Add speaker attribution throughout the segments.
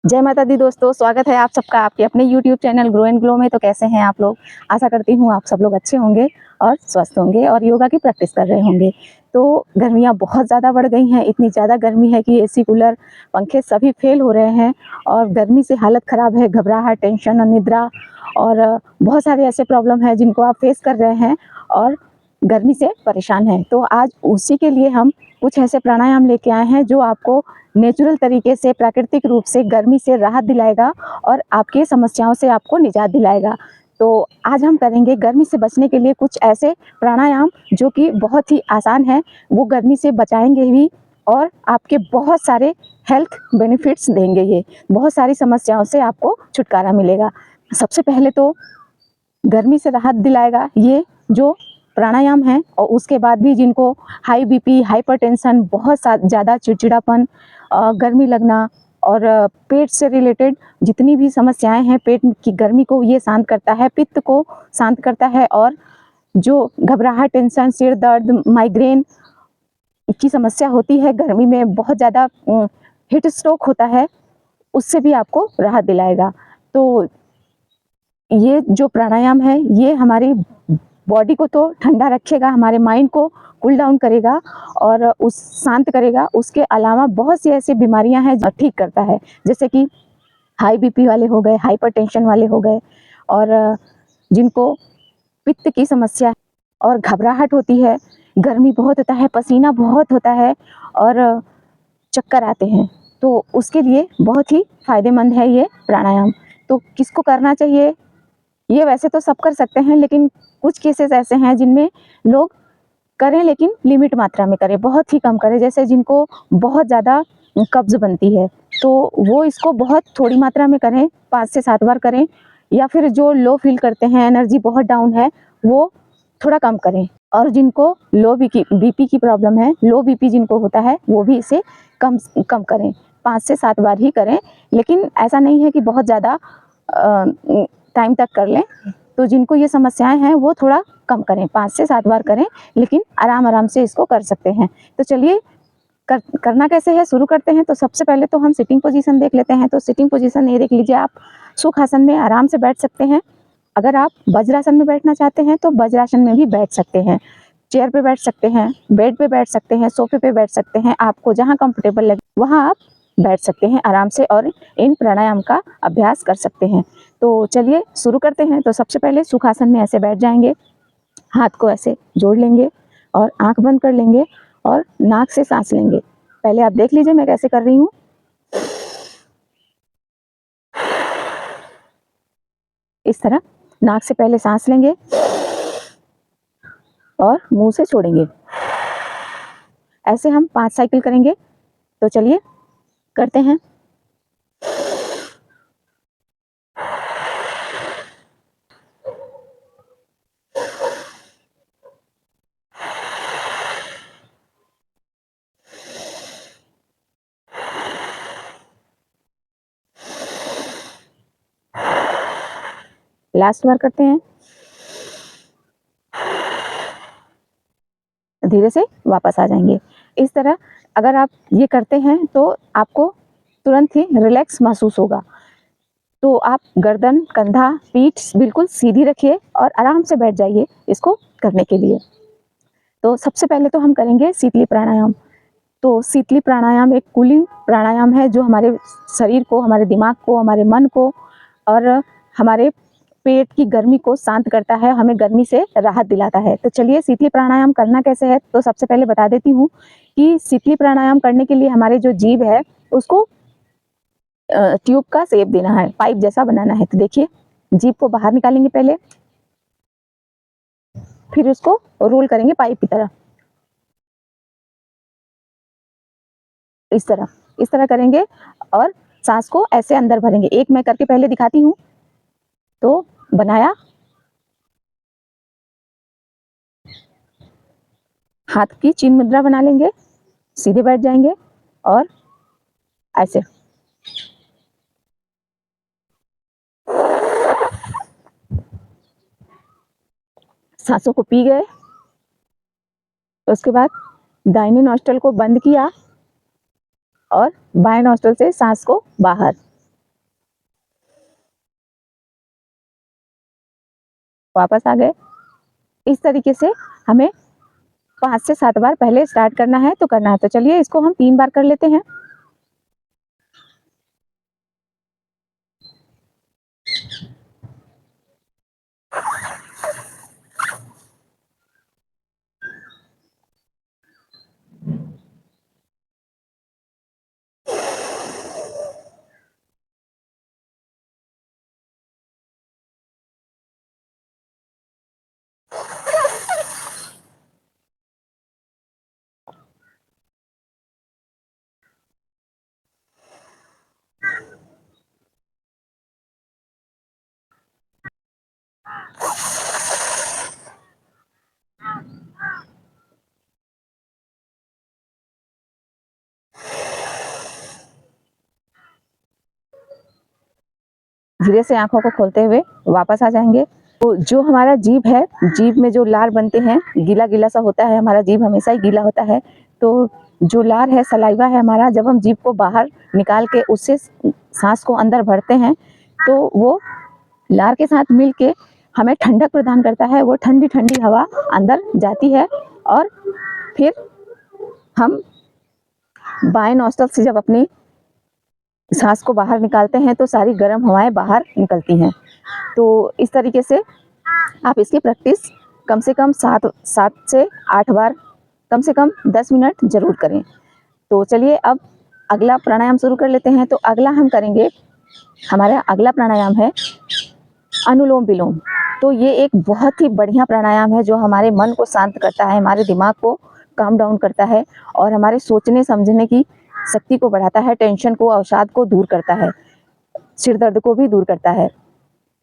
Speaker 1: जय माता दी दोस्तों, स्वागत है आप सबका आपके अपने YouTube channel grow and glow में। तो कैसे हैं आप लोग? आशा करती हूँ आप सब लोग अच्छे होंगे और स्वस्थ होंगे और योगा की प्रैक्टिस कर रहे होंगे। तो गर्मियाँ बहुत ज़्यादा बढ़ गई हैं, इतनी ज़्यादा गर्मी है कि एसी, कूलर, पंखे सभी फेल हो रहे हैं और गर्मी से हालत ख़राब है। घबराहट, टेंशन, अनिद्रा और बहुत सारे ऐसे प्रॉब्लम हैं जिनको आप फेस कर रहे हैं और गर्मी से परेशान हैं। तो आज उसी के लिए हम कुछ ऐसे प्राणायाम लेके आए हैं जो आपको नेचुरल तरीके से, प्राकृतिक रूप से गर्मी से राहत दिलाएगा और आपकी समस्याओं से आपको निजात दिलाएगा। तो आज हम करेंगे गर्मी से बचने के लिए कुछ ऐसे प्राणायाम जो कि बहुत ही आसान है, वो गर्मी से बचाएंगे भी और आपके बहुत सारे हेल्थ बेनिफिट्स देंगे। ये बहुत सारी समस्याओं से आपको छुटकारा मिलेगा। सबसे पहले तो गर्मी से राहत दिलाएगा ये जो प्राणायाम है, और उसके बाद भी जिनको हाई बीपी, हाइपरटेंशन, बहुत ज़्यादा चिड़चिड़ापन, गर्मी लगना और पेट से रिलेटेड जितनी भी समस्याएं हैं, पेट की गर्मी को ये शांत करता है, पित्त को शांत करता है और जो घबराहट, टेंशन, सिर दर्द, माइग्रेन की समस्या होती है, गर्मी में बहुत ज़्यादा हीट स्ट्रोक होता है, उससे भी आपको राहत दिलाएगा। तो ये जो प्राणायाम है ये हमारी बॉडी को तो ठंडा रखेगा, हमारे माइंड को कूल डाउन करेगा और उस शांत करेगा। उसके अलावा बहुत सी ऐसी बीमारियां हैं जो ठीक करता है, जैसे कि हाई बीपी वाले हो गए, हाइपरटेंशन वाले हो गए और जिनको पित्त की समस्या है और घबराहट होती है, गर्मी बहुत होता है, पसीना बहुत होता है और चक्कर आते हैं, तो उसके लिए बहुत ही फायदेमंद है ये प्राणायाम। तो किसको करना चाहिए? ये वैसे तो सब कर सकते हैं, लेकिन कुछ केसेस ऐसे हैं जिनमें लोग करें लेकिन लिमिट मात्रा में करें, बहुत ही कम करें। जैसे जिनको बहुत ज़्यादा कब्ज बनती है तो वो इसको बहुत थोड़ी मात्रा में करें, 5 से 7 बार करें, या फिर जो लो फील करते हैं, एनर्जी बहुत डाउन है, वो थोड़ा कम करें। और जिनको लो बीपी की प्रॉब्लम है, लो बीपी जिनको होता है, वो भी इसे कम कम करें, 5 से 7 बार ही करें। लेकिन ऐसा नहीं है कि बहुत ज़्यादा टाइम तक कर लें। तो जिनको ये समस्याएं हैं वो थोड़ा कम करें, 5 से 7 बार करें, लेकिन आराम आराम से इसको कर सकते हैं। तो चलिए करना कैसे है, शुरू करते हैं। तो सबसे पहले तो हम सिटिंग पोजीशन देख लेते हैं। तो सिटिंग पोजीशन ये देख लीजिए, आप सुखासन में आराम से बैठ सकते हैं। अगर आप वज्रासन में बैठना चाहते हैं तो वज्रासन में भी बैठ सकते हैं। चेयर पे बैठ सकते हैं, बेड पे बैठ सकते हैं, सोफे पे बैठ सकते हैं, आपको जहाँ कंफर्टेबल लगे वहाँ आप बैठ सकते हैं आराम से और इन प्राणायाम का अभ्यास कर सकते हैं। तो चलिए शुरू करते हैं। तो सबसे पहले सुखासन में ऐसे बैठ जाएंगे, हाथ को ऐसे जोड़ लेंगे और आंख बंद कर लेंगे और नाक से सांस लेंगे। पहले आप देख लीजिए मैं कैसे कर रही हूँ। इस तरह नाक से पहले सांस लेंगे और मुंह से छोड़ेंगे। ऐसे हम 5 साइकिल करेंगे। तो चलिए करते हैं। लास्ट बार करते हैं। धीरे से वापस आ जाएंगे। इस तरह अगर आप ये करते हैं तो आपको तुरंत ही रिलैक्स महसूस होगा। तो आप गर्दन, कंधा, पीठ बिल्कुल सीधी रखिए और आराम से बैठ जाइए इसको करने के लिए। तो सबसे पहले तो हम करेंगे शीतली प्राणायाम। तो शीतली प्राणायाम एक कूलिंग प्राणायाम है जो हमारे शरीर को, हमारे दिमाग को, हमारे मन को और हमारे पेट की गर्मी को शांत करता है, हमें गर्मी से राहत दिलाता है। तो चलिए शीतली प्राणायाम करना कैसे है, तो सबसे पहले बता देती हूँ कि शीतली प्राणायाम करने के लिए हमारे जो जीभ है उसको ट्यूब का शेप देना है, पाइप जैसा बनाना है। तो देखिए, जीभ को बाहर निकालेंगे पहले, फिर उसको रोल करेंगे पाइप की तरह, इस तरह करेंगे और सांस को ऐसे अंदर भरेंगे। एक मैं करके पहले दिखाती हूँ। तो बनाया, हाथ की चिन्ह मुद्रा बना लेंगे, सीधे बैठ जाएंगे और ऐसे सांसों को पी गए। उसके बाद दाहिने नॉस्ट्रल को बंद किया और बाएं नॉस्ट्रल से सांस को बाहर। वापस आ गए। इस तरीके से हमें 5 से 7 बार पहले स्टार्ट करना है तो करना है। तो चलिए इसको हम 3 बार कर लेते हैं। धीरे से आंखों को खोलते हुए वापस आ जाएंगे। तो जो हमारा जीभ है, जीभ में जो लार बनते हैं, गीला गीला सा होता है, हमारा जीभ हमेशा ही गीला होता है। तो जो लार है, सलाइवा है हमारा, जब हम जीभ को बाहर निकाल के उससे सांस को अंदर भरते हैं तो वो लार के साथ मिल के हमें ठंडक प्रदान करता है। वो ठंडी ठंडी हवा अंदर जाती है और फिर हम बाएं नॉस्ट्रल से जब अपनी सांस को बाहर निकालते हैं तो सारी गर्म हवाएं बाहर निकलती हैं। तो इस तरीके से आप इसकी प्रैक्टिस कम से कम 7 से 8 बार, कम से कम 10 मिनट जरूर करें। तो चलिए अब अगला प्राणायाम शुरू कर लेते हैं। तो अगला हम करेंगे, हमारा अगला प्राणायाम है अनुलोम विलोम। तो ये एक बहुत ही बढ़िया प्राणायाम है जो हमारे मन को शांत करता है, हमारे दिमाग को काम डाउन करता है और हमारे सोचने समझने की शक्ति को बढ़ाता है, टेंशन को, अवसाद को दूर करता है, सिर दर्द को भी दूर करता है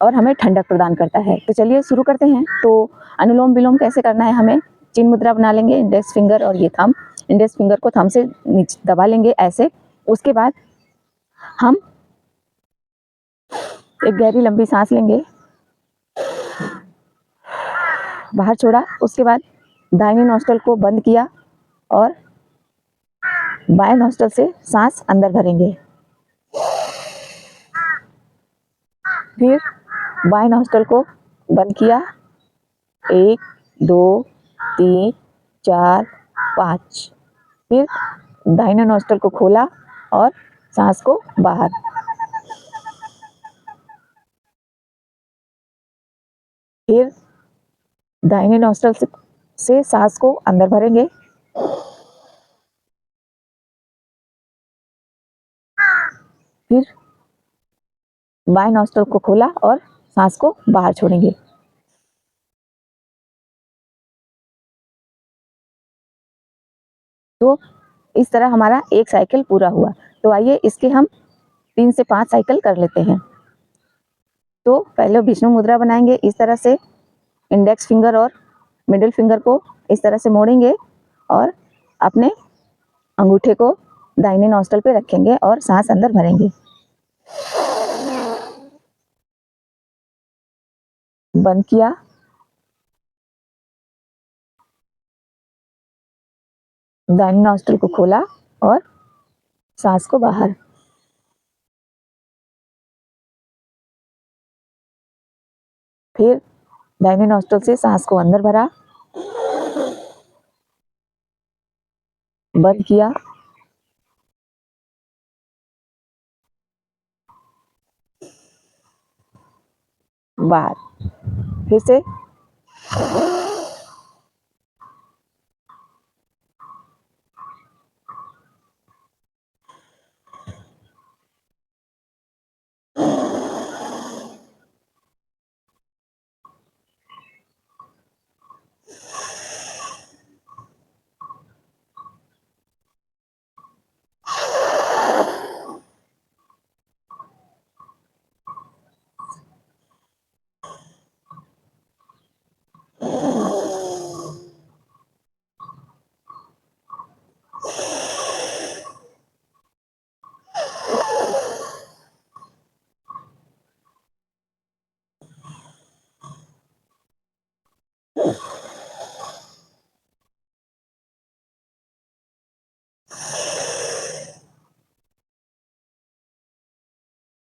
Speaker 1: और हमें ठंडक प्रदान करता है। तो चलिए शुरू करते हैं। तो अनुलोम विलोम कैसे करना है, हमें चिन्ह मुद्रा बना लेंगे, इंडेक्स फिंगर और ये थंब। इंडेक्स फिंगर को थंब से नीचे दबा लेंगे ऐसे। उसके बाद हम एक गहरी लंबी सांस लेंगे, बाहर छोड़ा। उसके बाद दाहिने नॉस्ट्रल को बंद किया और बाएं नॉस्ट्रल से सांस अंदर भरेंगे। फिर बाएं नॉस्ट्रल को बंद किया, 1 2 3 4 5। फिर दाहिने नॉस्ट्रल को खोला और सांस को बाहर। फिर दाहिने नॉस्ट्रल से सांस को अंदर भरेंगे। फिर बाएं नॉस्ट्रल को खोला और सांस को बाहर छोड़ेंगे। तो इस तरह हमारा एक साइकिल पूरा हुआ। तो आइए इसके हम 3 से 5 साइकिल कर लेते हैं। तो पहले विष्णु मुद्रा बनाएंगे। इस तरह से इंडेक्स फिंगर और मिडिल फिंगर को इस तरह से मोड़ेंगे और अपने अंगूठे को दाहिने नॉस्ट्रल पे रखेंगे और सांस अंदर भरेंगे। बंद किया, दाहिने नॉस्ट्रल को खोला और सांस को बाहर। फिर दाहिने नॉस्ट्रल से सांस को अंदर भरा, बंद किया, बाहर। फिर से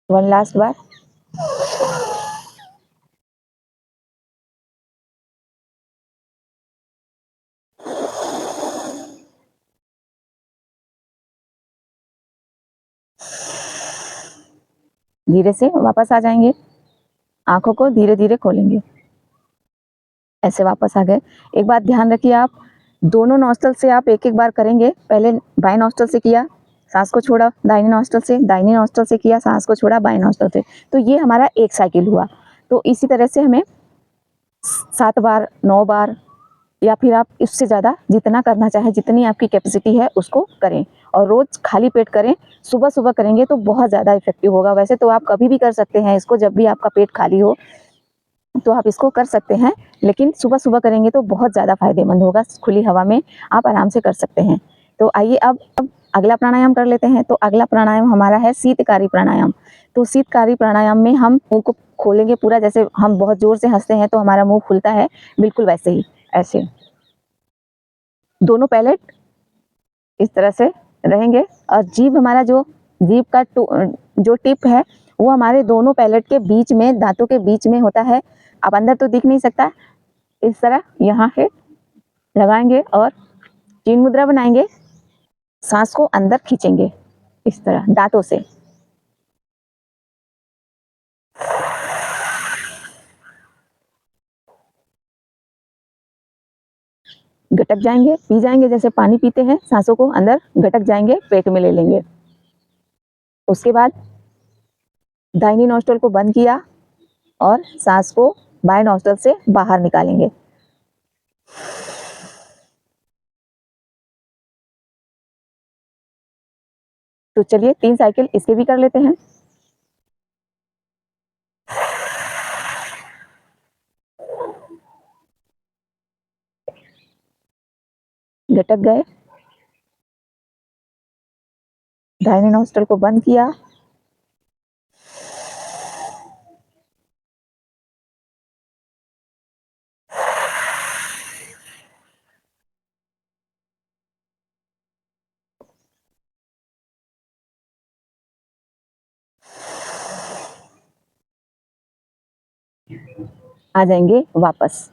Speaker 1: 1 लास्ट बार। धीरे से वापस आ जाएंगे, आंखों को धीरे धीरे खोलेंगे, ऐसे वापस आ गए। एक बात ध्यान रखिए, आप दोनों नॉस्ट्रल से आप एक एक बार करेंगे। पहले बाएं नॉस्ट्रल से किया, सांस को छोड़ा, दाहिने नॉस्ट्रल से, दाहिने नॉस्ट्रल से किया, सांस को छोड़ा, बाएं नॉस्ट्रल से। तो ये हमारा एक साइकिल हुआ। तो इसी तरह से हमें 7 बार, 9 बार, या फिर आप इससे ज़्यादा जितना करना चाहें, जितनी आपकी कैपेसिटी है उसको करें। और रोज़ खाली पेट करें। सुबह सुबह करेंगे तो बहुत ज़्यादा इफेक्टिव होगा। वैसे तो आप कभी भी कर सकते हैं इसको, जब भी आपका पेट खाली हो तो आप इसको कर सकते हैं, लेकिन सुबह सुबह करेंगे तो बहुत ज़्यादा फायदेमंद होगा। खुली हवा में आप आराम से कर सकते हैं। तो आइए अब अगला प्राणायाम कर लेते हैं। तो अगला प्राणायाम हमारा है शीतकारी प्राणायाम। तो शीतकारी प्राणायाम में हम मुंह को खोलेंगे पूरा, जैसे हम बहुत जोर से हंसते हैं तो हमारा मुंह खुलता है, बिल्कुल वैसे ही, ऐसे दोनों पैलेट इस तरह से रहेंगे। और जीभ हमारा जीभ का जो टिप है वो हमारे दोनों पैलेट के बीच में, दांतों के बीच में होता है। अब अंदर तो दिख नहीं सकता, इस तरह यहाँ से लगाएंगे और चीन मुद्रा बनाएंगे। सांस को अंदर खींचेंगे इस तरह दांतों से। गटक जाएंगे, पी जाएंगे, जैसे पानी पीते हैं, सांसों को अंदर गटक जाएंगे, पेट में ले लेंगे। उसके बाद दाहिनी नोस्ट्रल को बंद किया और सांस को बाएं नोस्ट्रल से बाहर निकालेंगे। तो चलिए 3 साइकिल इसके भी कर लेते हैं। गटक गए, दाहिने नोस्ट्रल को बंद किया, आ जाएंगे वापस।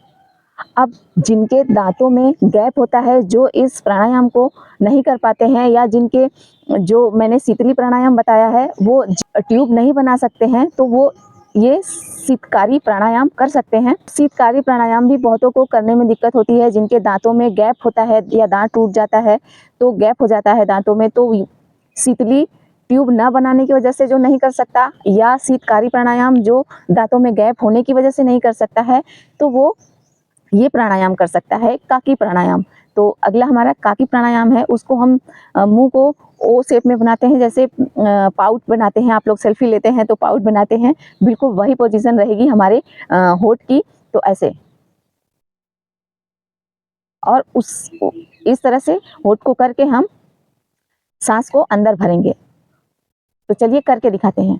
Speaker 1: अब जिनके दांतों में गैप होता है, जो इस प्राणायाम को नहीं कर पाते हैं, या जिनके, जो मैंने शीतली प्राणायाम बताया है, वो ट्यूब नहीं बना सकते हैं, तो वो ये शीतकारी प्राणायाम कर सकते हैं। शीतकारी प्राणायाम भी बहुतों को करने में दिक्कत होती है, जिनके दांतों में गैप होता है या दांत टूट जाता है, तो गैप हो जाता है दांतों में, तो शीतली ट्यूब न बनाने की वजह से जो नहीं कर सकता, या शीतकारी प्राणायाम जो दांतों में गैप होने की वजह से नहीं कर सकता है, तो वो ये प्राणायाम कर सकता है, काकी प्राणायाम। तो अगला हमारा काकी प्राणायाम है। उसको हम मुंह को ओ शेप में बनाते हैं, जैसे पाउट बनाते हैं, आप लोग सेल्फी लेते हैं तो पाउट बनाते हैं, बिल्कुल वही पोजीशन रहेगी हमारे होठ की। तो ऐसे, और इस तरह से होठ को करके हम सांस को अंदर भरेंगे। तो चलिए करके दिखाते हैं।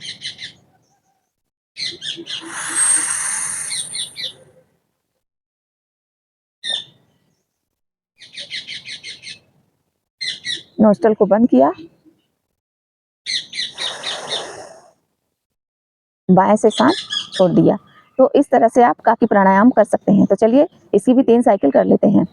Speaker 1: नोस्ट्रल को बंद किया, बाएं से सांस छोड़ दिया। तो इस तरह से आप काकी प्राणायाम कर सकते हैं। तो चलिए इसकी भी 3 साइकिल कर लेते हैं।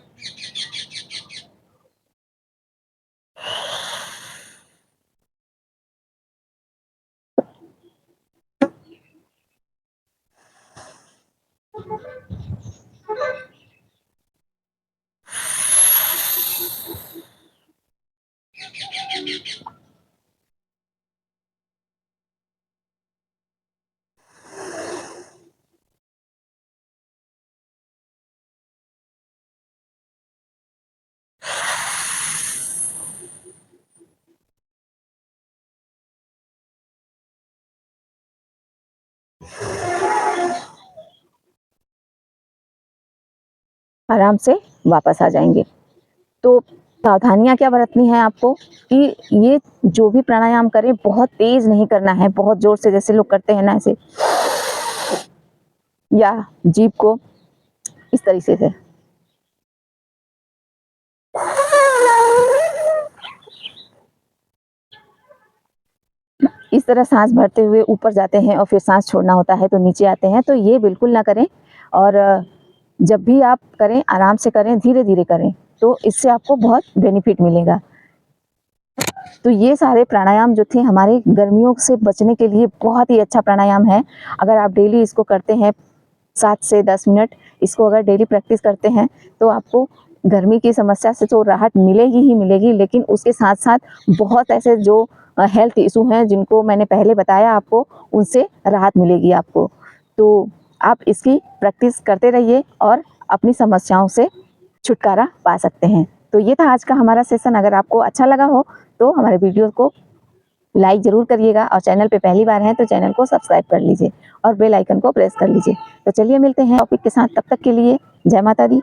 Speaker 1: आराम से वापस आ जाएंगे। तो सावधानियां क्या बरतनी है आपको, कि ये जो भी प्राणायाम करें बहुत तेज नहीं करना है, बहुत जोर से जैसे लोग करते हैं ना ऐसे, या जीभ को इस तरीके से। इस तरह सांस भरते हुए ऊपर जाते हैं और फिर सांस छोड़ना होता है तो नीचे आते हैं, तो ये बिल्कुल ना करें। और जब भी आप करें आराम से करें, धीरे धीरे करें, तो इससे आपको बहुत बेनिफिट मिलेगा। तो ये सारे प्राणायाम जो थे हमारे गर्मियों से बचने के लिए बहुत ही अच्छा प्राणायाम है। अगर आप डेली इसको करते हैं 7 से 10 मिनट इसको अगर डेली प्रैक्टिस करते हैं तो आपको गर्मी की समस्या से तो राहत मिलेगी ही मिलेगी, लेकिन उसके साथ-साथ बहुत ऐसे जो हेल्थ इशू हैं जिनको मैंने पहले बताया आपको, उनसे राहत मिलेगी आपको। तो आप इसकी प्रैक्टिस करते रहिए और अपनी समस्याओं से छुटकारा पा सकते हैं। तो ये था आज का हमारा सेशन। अगर आपको अच्छा लगा हो तो हमारे वीडियो को लाइक ज़रूर करिएगा और चैनल पे पहली बार हैं तो चैनल को सब्सक्राइब कर लीजिए और बेल आइकन को प्रेस कर लीजिए। तो चलिए मिलते हैं टॉपिक के साथ, तब तक के लिए जय माता दी।